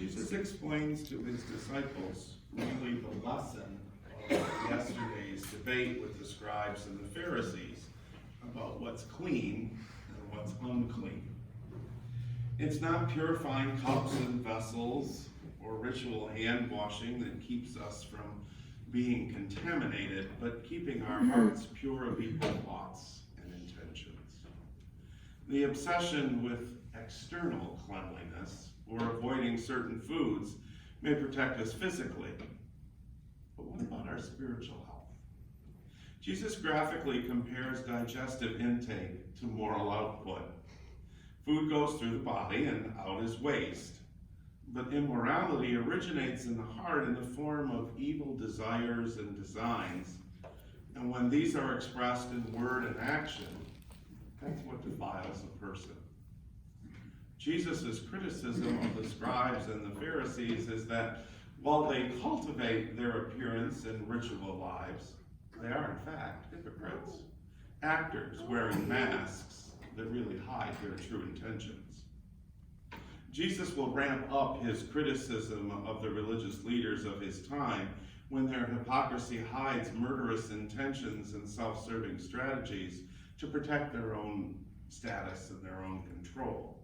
Jesus explains to his disciples really the lesson of yesterday's debate with the scribes and the Pharisees about what's clean and what's unclean. It's not purifying cups and vessels or ritual hand washing that keeps us from being contaminated, but keeping our hearts pure of evil thoughts and intentions. The obsession with external cleanliness or avoiding certain foods may protect us physically, but what about our spiritual health? Jesus graphically compares digestive intake to moral output. Food goes through the body and out is waste, but immorality originates in the heart in the form of evil desires and designs, and when these are expressed in word and action, that's what defiles a person. Jesus' criticism of the scribes and the Pharisees is that while they cultivate their appearance and ritual lives, they are in fact hypocrites, actors wearing masks that really hide their true intentions. Jesus will ramp up his criticism of the religious leaders of his time when their hypocrisy hides murderous intentions and self-serving strategies to protect their own status and their own control.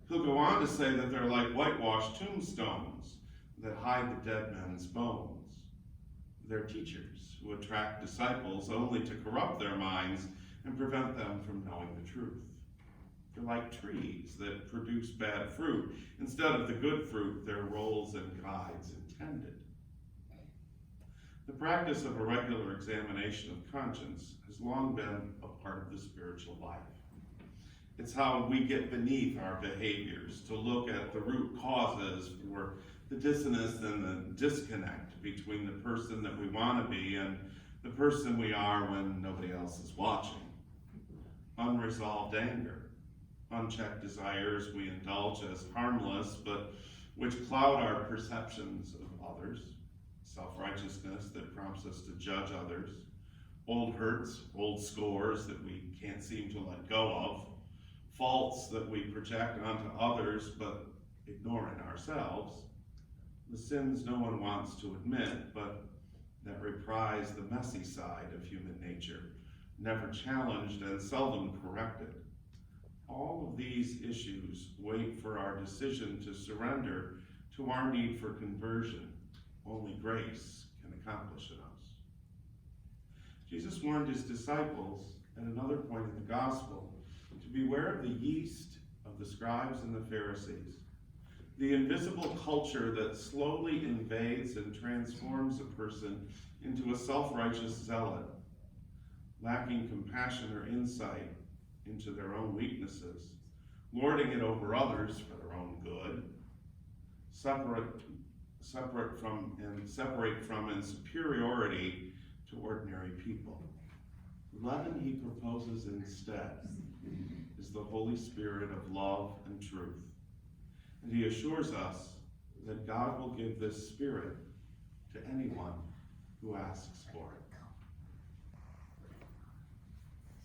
He'll go on to say that they're like whitewashed tombstones that hide the dead men's bones. They're teachers who attract disciples only to corrupt their minds and prevent them from knowing the truth. They're like trees that produce bad fruit instead of the good fruit their roles and guides intended. The practice of a regular examination of conscience has long been a part of the spiritual life. It's how we get beneath our behaviors, to look at the root causes for the dissonance and the disconnect between the person that we want to be and the person we are when nobody else is watching. Unresolved anger, unchecked desires we indulge as harmless, but which cloud our perceptions of others, self-righteousness that prompts us to judge others, old hurts, old scores that we can't seem to let go of, faults that we project onto others but ignore in ourselves, the sins no one wants to admit, but that reprise the messy side of human nature, never challenged and seldom corrected. All of these issues wait for our decision to surrender to our need for conversion. Only grace can accomplish in us. Jesus warned his disciples at another point in the gospel to beware of the yeast of the scribes and the Pharisees, the invisible culture that slowly invades and transforms a person into a self-righteous zealot, lacking compassion or insight into their own weaknesses, lording it over others for their own good, separate from and superiority to ordinary people. The leaven he proposes instead is the Holy Spirit of love and truth. And he assures us that God will give this Spirit to anyone who asks for it.